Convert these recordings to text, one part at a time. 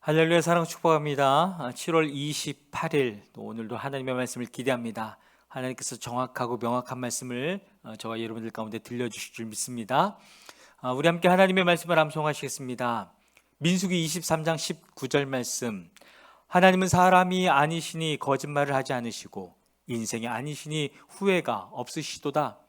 할렐루야, 사랑 축복합니다. 7월 28일 오늘도 하나님의 말씀을 기대합니다. 하나님께서 정확하고 명확한 말씀을 저와 여러분들 가운데 들려주실 줄 믿습니다. 우리 함께 하나님의 말씀을 암송하시겠습니다. 민수기 23장 19절 말씀. 하나님은 사람이 아니시니 거짓말을 하지 않으시고 인생이 아니시니 후회가 없으시도다.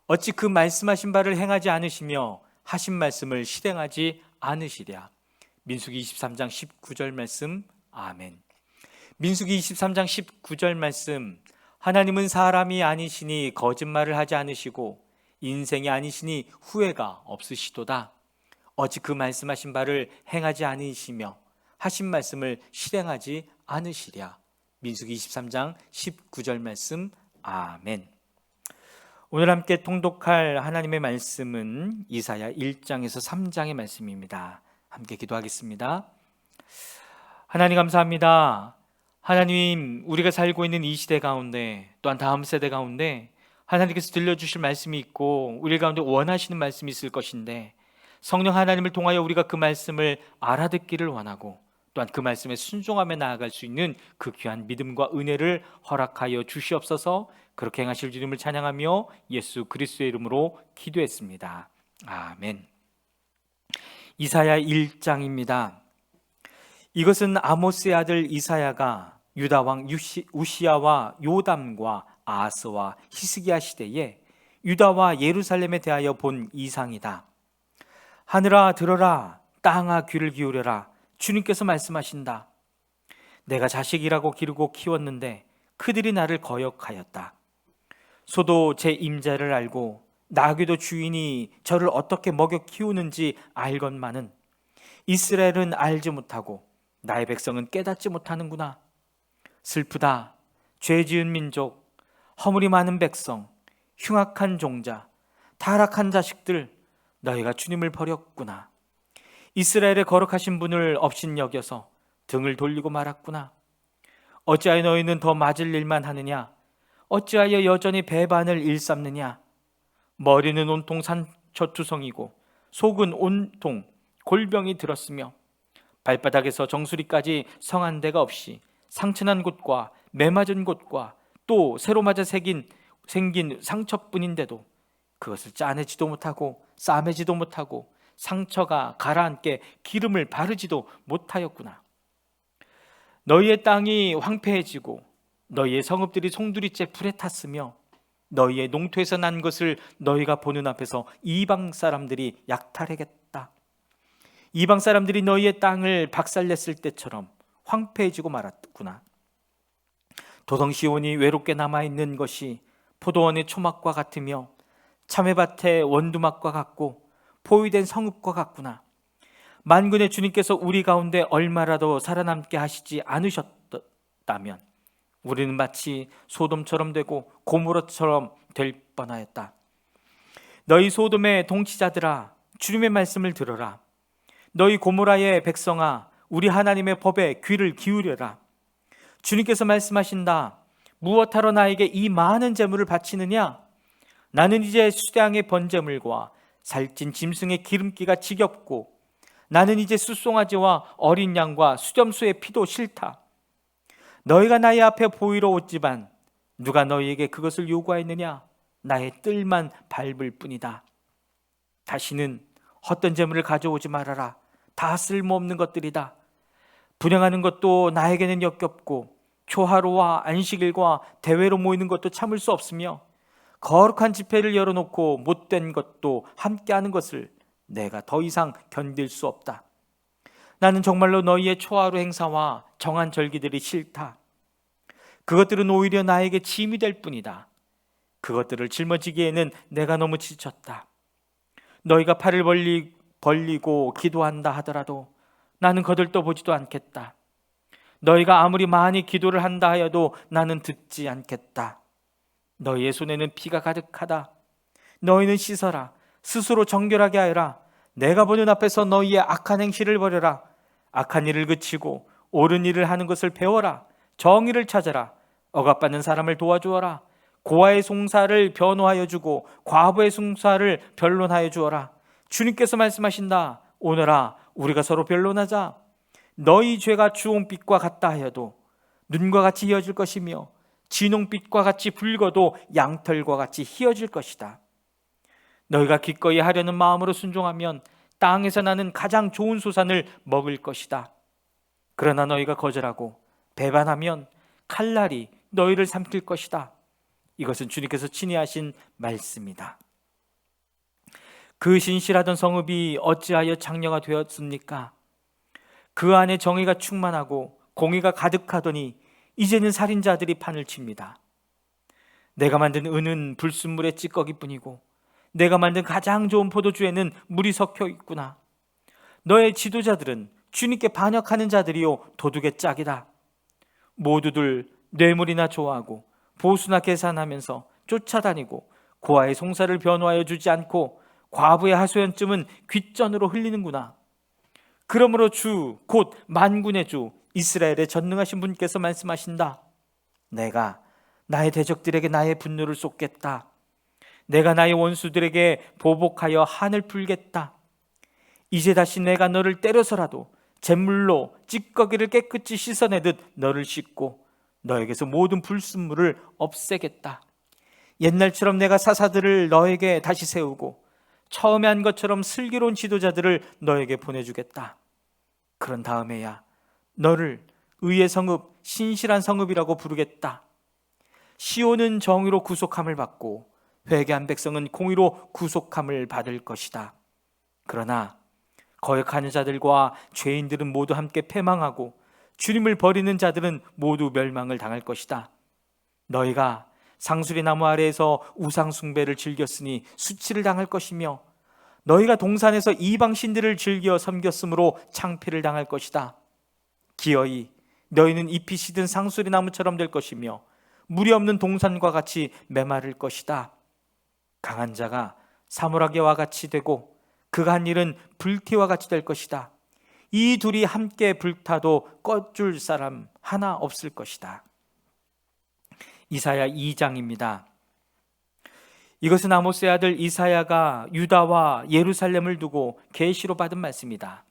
어찌 그 말씀하신 바를 행하지 않으시며 하신 말씀을 실행하지 않으시랴. 민수기 23장 19절 말씀. 아멘. 민수기 23장 19절 말씀. 하나님은 사람이 아니시니 거짓말을 하지 않으시고 인생이 아니시니 후회가 없으시도다. 어찌 그 말씀하신 바를 행하지 않으시며 하신 말씀을 실행하지 않으시랴. 민수기 23장 19절 말씀. 아멘. 오늘 함께 통독할 하나님의 말씀은 이사야 1장에서 3장의 말씀입니다. 함께 기도하겠습니다. 하나님 감사합니다. 하나님, 우리가 살고 있는 이 시대 가운데, 또한 다음 세대 가운데 하나님께서 들려주실 말씀이 있고 우리 가운데 원하시는 말씀이 있을 것인데, 성령 하나님을 통하여 우리가 그 말씀을 알아듣기를 원하고 또한 그 말씀에 순종하며 나아갈 수 있는 그 귀한 믿음과 은혜를 허락하여 주시옵소서. 그렇게 행하실 주님을 찬양하며 예수 그리스도의 이름으로 기도했습니다. 아멘. 이사야 1장입니다. 이것은 아모스의 아들 이사야가 유다 왕 우시야와 요담과 아하스와 히스기야 시대에 유다와 예루살렘에 대하여 본 이상이다. 하늘아 들어라, 땅아 귀를 기울여라. 주님께서 말씀하신다. 내가 자식이라고 기르고 키웠는데 그들이 나를 거역하였다. 소도 제 임자를 알고 나귀도 주인이 저를 어떻게 먹여 키우는지 알건만은 이스라엘은 알지 못하고 나의 백성은 깨닫지 못하는구나. 슬프다. 죄 지은 민족, 허물이 많은 백성, 흉악한 종자, 타락한 자식들, 너희가 주님을 버렸구나. 이스라엘의 거룩하신 분을 업신여겨서 등을 돌리고 말았구나. 어찌하여 너희는 더 맞을 일만 하느냐? 어찌하여 여전히 배반을 일삼느냐? 머리는 온통 상처투성이고 속은 온통 골병이 들었으며 발바닥에서 정수리까지 성한 데가 없이 상처난 곳과 매맞은 곳과 또 새로 맞아 생긴 상처뿐인데도 그것을 짜내지도 못하고 싸매지도 못하고 상처가 가라앉게 기름을 바르지도 못하였구나. 너희의 땅이 황폐해지고 너희의 성읍들이 송두리째 불에 탔으며 너희의 농토에서 난 것을 너희가 보는 앞에서 이방 사람들이 약탈하겠다. 이방 사람들이 너희의 땅을 박살냈을 때처럼 황폐해지고 말았구나. 도성시온이 외롭게 남아있는 것이 포도원의 초막과 같으며 참외밭의 원두막과 같고 포위된 성읍과 같구나. 만군의 주님께서 우리 가운데 얼마라도 살아남게 하시지 않으셨다면 우리는 마치 소돔처럼 되고 고모라처럼 될 뻔하였다. 너희 소돔의 동치자들아, 주님의 말씀을 들어라. 너희 고모라의 백성아, 우리 하나님의 법에 귀를 기울여라. 주님께서 말씀하신다. 무엇하러 나에게 이 많은 재물을 바치느냐? 나는 이제 수량의 번제물과 살찐 짐승의 기름기가 지겹고 나는 이제 숫송아지와 어린 양과 수렴수의 피도 싫다. 너희가 나의 앞에 보이러 오지만 누가 너희에게 그것을 요구하였느냐? 나의 뜰만 밟을 뿐이다. 다시는 헛된 재물을 가져오지 말아라. 다 쓸모없는 것들이다. 분향하는 것도 나에게는 역겹고 초하루와 안식일과 대회로 모이는 것도 참을 수 없으며 거룩한 집회를 열어놓고 못된 것도 함께하는 것을 내가 더 이상 견딜 수 없다. 나는 정말로 너희의 초하루 행사와 정한 절기들이 싫다. 그것들은 오히려 나에게 짐이 될 뿐이다. 그것들을 짊어지기에는 내가 너무 지쳤다. 너희가 팔을 벌리고 기도한다 하더라도 나는 거들떠보지도 않겠다. 너희가 아무리 많이 기도를 한다 하여도 나는 듣지 않겠다. 너희의 손에는 피가 가득하다. 너희는 씻어라. 스스로 정결하게 하여라. 내가 보는 앞에서 너희의 악한 행실을 버려라. 악한 일을 그치고 옳은 일을 하는 것을 배워라. 정의를 찾아라. 억압받는 사람을 도와주어라. 고아의 송사를 변호하여 주고 과부의 송사를 변론하여 주어라. 주님께서 말씀하신다. 오너라, 우리가 서로 변론하자. 너희 죄가 주홍빛과 같다 하여도 눈과 같이 희어질 것이며 진홍빛과 같이 붉어도 양털과 같이 희어질 것이다. 너희가 기꺼이 하려는 마음으로 순종하면 땅에서 나는 가장 좋은 소산을 먹을 것이다. 그러나 너희가 거절하고 배반하면 칼날이 너희를 삼킬 것이다. 이것은 주님께서 친히 하신 말씀이다. 그 신실하던 성읍이 어찌하여 장녀가 되었습니까? 그 안에 정의가 충만하고 공의가 가득하더니 이제는 살인자들이 판을 칩니다. 내가 만든 은은 불순물의 찌꺼기뿐이고 내가 만든 가장 좋은 포도주에는 물이 섞여 있구나. 너의 지도자들은 주님께 반역하는 자들이요 도둑의 짝이다. 모두들 뇌물이나 좋아하고 보수나 계산하면서 쫓아다니고 고아의 송사를 변호하여 주지 않고 과부의 하소연쯤은 귓전으로 흘리는구나. 그러므로 주 곧 만군의 주 이스라엘의 전능하신 분께서 말씀하신다. 내가 나의 대적들에게 나의 분노를 쏟겠다. 내가 나의 원수들에게 보복하여 한을 풀겠다. 이제 다시 내가 너를 때려서라도 잿물로 찌꺼기를 깨끗이 씻어내듯 너를 씻고 너에게서 모든 불순물을 없애겠다. 옛날처럼 내가 사사들을 너에게 다시 세우고 처음에 한 것처럼 슬기로운 지도자들을 너에게 보내주겠다. 그런 다음에야 너를 의의 성읍, 신실한 성읍이라고 부르겠다. 시온은 정의로 구속함을 받고 회개한 백성은 공의로 구속함을 받을 것이다. 그러나 거역하는 자들과 죄인들은 모두 함께 패망하고 주님을 버리는 자들은 모두 멸망을 당할 것이다. 너희가 상수리 나무 아래에서 우상 숭배를 즐겼으니 수치를 당할 것이며 너희가 동산에서 이방 신들을 즐겨 섬겼으므로 창피를 당할 것이다. 기어이 너희는 잎이 시든 상수리 나무처럼 될 것이며 물이 없는 동산과 같이 메마를 것이다. 강한 자가 사물하게와 같이 되고 그가 한 일은 불티와 같이 될 것이다. 이 둘이 함께 불타도 꺼줄 사람 하나 없을 것이다. 이사야 2장입니다. 이것은 아모스의 아들 이사야가 유다와 예루살렘을 두고 계시로 받은 말씀이다.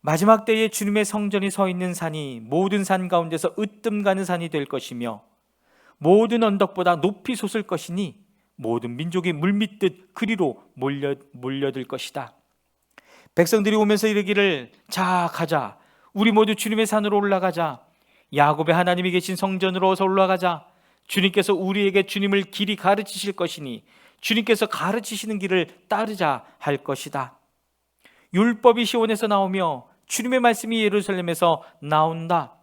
마지막 때에 주님의 성전이 서 있는 산이 모든 산 가운데서 으뜸 가는 산이 될 것이며 모든 언덕보다 높이 솟을 것이니 모든 민족이 물밀듯 그리로 몰려들 것이다. 백성들이 오면서 이르기를 자 가자, 우리 모두 주님의 산으로 올라가자. 야곱의 하나님이 계신 성전으로 어서 올라가자. 주님께서 우리에게 주님을 길이 가르치실 것이니 주님께서 가르치시는 길을 따르자 할 것이다. 율법이 시온에서 나오며 주님의 말씀이 예루살렘에서 나온다.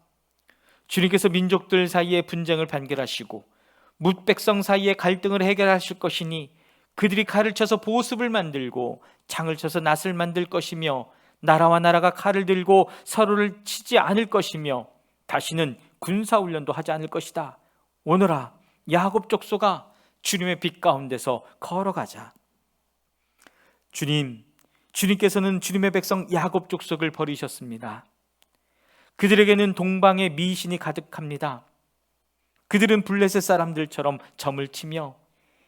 주님께서 민족들 사이에 분쟁을 판결하시고 뭇백성 사이에 갈등을 해결하실 것이니 그들이 칼을 쳐서 보습을 만들고 창을 쳐서 낫을 만들 것이며 나라와 나라가 칼을 들고 서로를 치지 않을 것이며 다시는 군사훈련도 하지 않을 것이다. 오너라 야곱 족속아, 주님의 빛 가운데서 걸어가자. 주님께서는 주님의 백성 야곱 족속을 버리셨습니다. 그들에게는 동방의 미신이 가득합니다. 그들은 블레셋 사람들처럼 점을 치며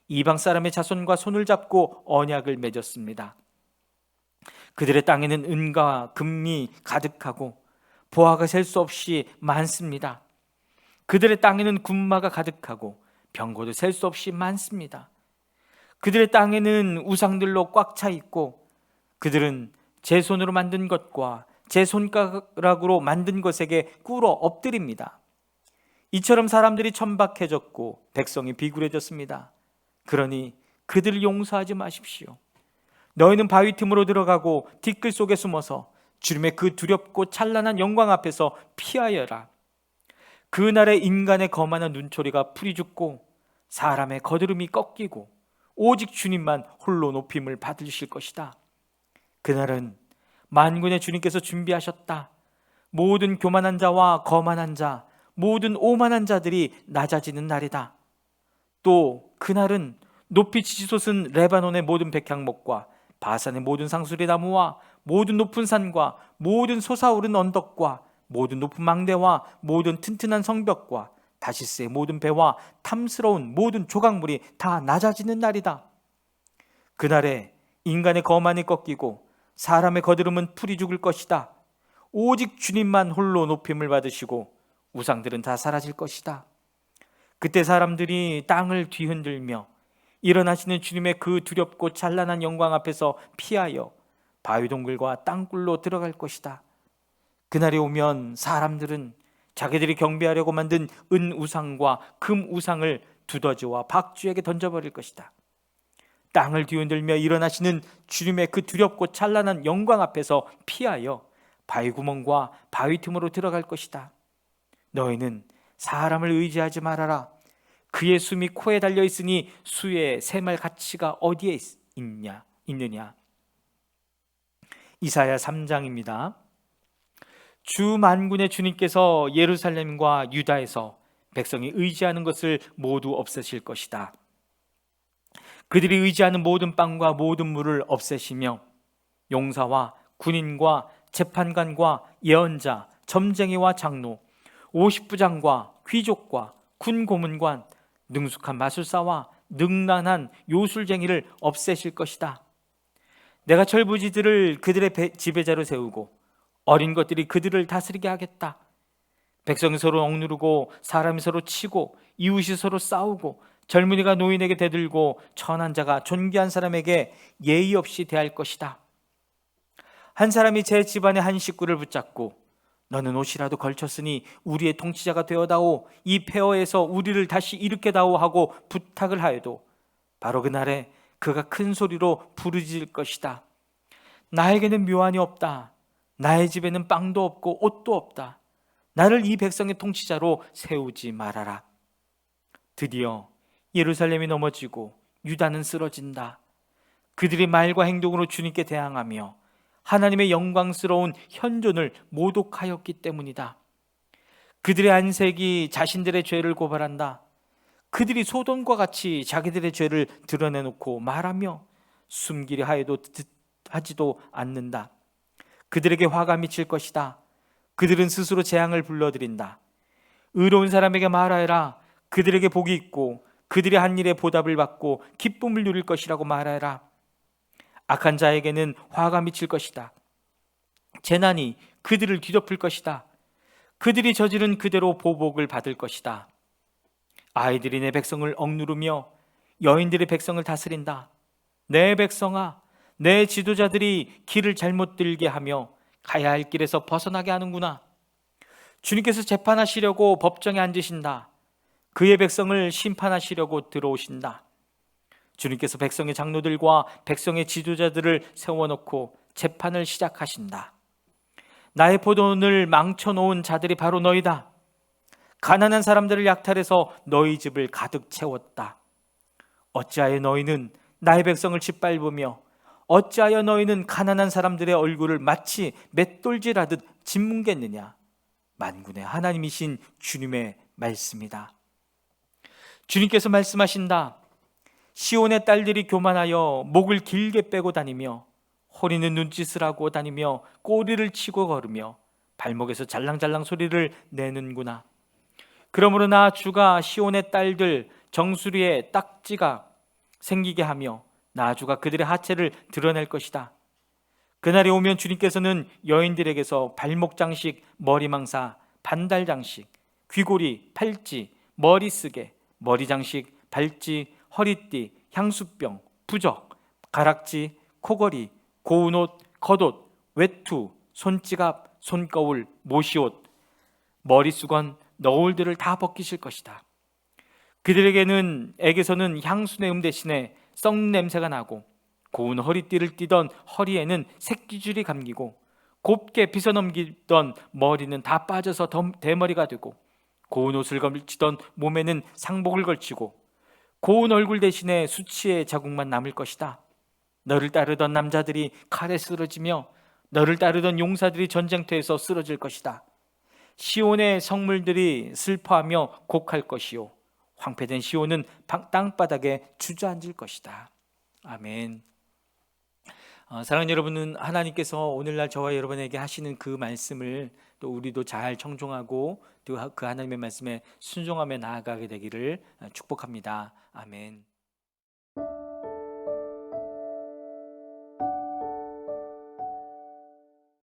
이방 사람의 자손과 손을 잡고 언약을 맺었습니다. 그들의 땅에는 은과 금이 가득하고 보화가 셀 수 없이 많습니다. 그들의 땅에는 군마가 가득하고 병거도 셀 수 없이 많습니다. 그들의 땅에는 우상들로 꽉 차 있고 그들은 제 손으로 만든 것과 제 손가락으로 만든 것에게 꿇어 엎드립니다. 이처럼 사람들이 천박해졌고 백성이 비굴해졌습니다. 그러니 그들을 용서하지 마십시오. 너희는 바위 틈으로 들어가고 티끌 속에 숨어서 주님의 그 두렵고 찬란한 영광 앞에서 피하여라. 그날에 인간의 거만한 눈초리가 풀이 죽고 사람의 거드름이 꺾이고 오직 주님만 홀로 높임을 받으실 것이다. 그날은 만군의 주님께서 준비하셨다. 모든 교만한 자와 거만한 자, 모든 오만한 자들이 낮아지는 날이다. 또 그날은 높이 치솟은 레바논의 모든 백향목과 바산의 모든 상수리 나무와 모든 높은 산과 모든 솟아오른 언덕과 모든 높은 망대와 모든 튼튼한 성벽과 다시스의 모든 배와 탐스러운 모든 조각물이 다 낮아지는 날이다. 그날에 인간의 거만이 꺾이고 사람의 거드름은 풀이 죽을 것이다. 오직 주님만 홀로 높임을 받으시고 우상들은 다 사라질 것이다. 그때 사람들이 땅을 뒤흔들며 일어나시는 주님의 그 두렵고 찬란한 영광 앞에서 피하여 바위 동굴과 땅굴로 들어갈 것이다. 그날이 오면 사람들은 자기들이 경배하려고 만든 은 우상과 금 우상을 두더지와 박쥐에게 던져버릴 것이다. 땅을 뒤흔들며 일어나시는 주님의 그 두렵고 찬란한 영광 앞에서 피하여 바위 구멍과 바위 틈으로 들어갈 것이다. 너희는 사람을 의지하지 말아라. 그의 숨이 코에 달려 있으니 수의 샘할 가치가 어디에 있느냐. 이사야 3장입니다. 주 만군의 주님께서 예루살렘과 유다에서 백성이 의지하는 것을 모두 없애실 것이다. 그들이 의지하는 모든 빵과 모든 물을 없애시며 용사와 군인과 재판관과 예언자, 점쟁이와 장로, 50부장과 귀족과 군 고문관, 능숙한 마술사와 능란한 요술쟁이를 없애실 것이다. 내가 철부지들을 그들의 지배자로 세우고 어린 것들이 그들을 다스리게 하겠다. 백성이 서로 억누르고 사람이 서로 치고 이웃이 서로 싸우고 젊은이가 노인에게 대들고 천한 자가 존귀한 사람에게 예의 없이 대할 것이다. 한 사람이 제 집안의 한 식구를 붙잡고 너는 옷이라도 걸쳤으니 우리의 통치자가 되어다오, 이 폐허에서 우리를 다시 일으켜다오 하고 부탁을 하여도 바로 그날에 그가 큰 소리로 부르짖을 것이다. 나에게는 묘안이 없다. 나의 집에는 빵도 없고 옷도 없다. 나를 이 백성의 통치자로 세우지 말아라. 드디어 예루살렘이 넘어지고 유다는 쓰러진다. 그들이 말과 행동으로 주님께 대항하며 하나님의 영광스러운 현존을 모독하였기 때문이다. 그들의 안색이 자신들의 죄를 고발한다. 그들이 소돔과 같이 자기들의 죄를 드러내놓고 말하며 숨기려 하지도 않는다. 그들에게 화가 미칠 것이다. 그들은 스스로 재앙을 불러들인다. 의로운 사람에게 말하여라. 그들에게 복이 있고 그들이 한 일에 보답을 받고 기쁨을 누릴 것이라고 말하여라. 악한 자에게는 화가 미칠 것이다. 재난이 그들을 뒤덮을 것이다. 그들이 저지른 그대로 보복을 받을 것이다. 아이들이 내 백성을 억누르며 여인들이 백성을 다스린다. 내 백성아, 내 지도자들이 길을 잘못 들게 하며 가야 할 길에서 벗어나게 하는구나. 주님께서 재판하시려고 법정에 앉으신다. 그의 백성을 심판하시려고 들어오신다. 주님께서 백성의 장로들과 백성의 지도자들을 세워놓고 재판을 시작하신다. 나의 포도원을 망쳐놓은 자들이 바로 너희다. 가난한 사람들을 약탈해서 너희 집을 가득 채웠다. 어찌하여 너희는 나의 백성을 짓밟으며 어찌하여 너희는 가난한 사람들의 얼굴을 마치 맷돌질하듯 짓뭉갰느냐. 만군의 하나님이신 주님의 말씀이다. 주님께서 말씀하신다. 시온의 딸들이 교만하여 목을 길게 빼고 다니며 허리는 눈짓을 하고 다니며 꼬리를 치고 걸으며 발목에서 잘랑잘랑 소리를 내는구나. 그러므로 나 주가 시온의 딸들 정수리에 딱지가 생기게 하며 나 주가 그들의 하체를 드러낼 것이다. 그날이 오면 주님께서는 여인들에게서 발목 장식, 머리망사, 반달 장식, 귀고리, 팔찌, 머리쓰개, 머리 장식, 발찌, 허리띠, 향수병, 부적, 가락지, 코걸이, 고운 옷, 겉옷, 외투, 손지갑, 손거울, 모시옷, 머리수건, 너울들을 다 벗기실 것이다. 그들에게서는 향수내음 대신에 썩 냄새가 나고 고운 허리띠를 띠던 허리에는 새끼줄이 감기고 곱게 빗어넘기던 머리는 다 빠져서 대머리가 되고 고운 옷을 걸치던 몸에는 상복을 걸치고 고운 얼굴 대신에 수치의 자국만 남을 것이다. 너를 따르던 남자들이 칼에 쓰러지며 너를 따르던 용사들이 전쟁터에서 쓰러질 것이다. 시온의 성물들이 슬퍼하며 곡할 것이요 황폐된 시온은 땅바닥에 주저앉을 것이다. 아멘. 사랑하는 여러분은 하나님께서 오늘날 저와 여러분에게 하시는 그 말씀을 또 우리도 잘 청종하고 또 그 하나님의 말씀에 순종하며 나아가게 되기를 축복합니다. 아멘.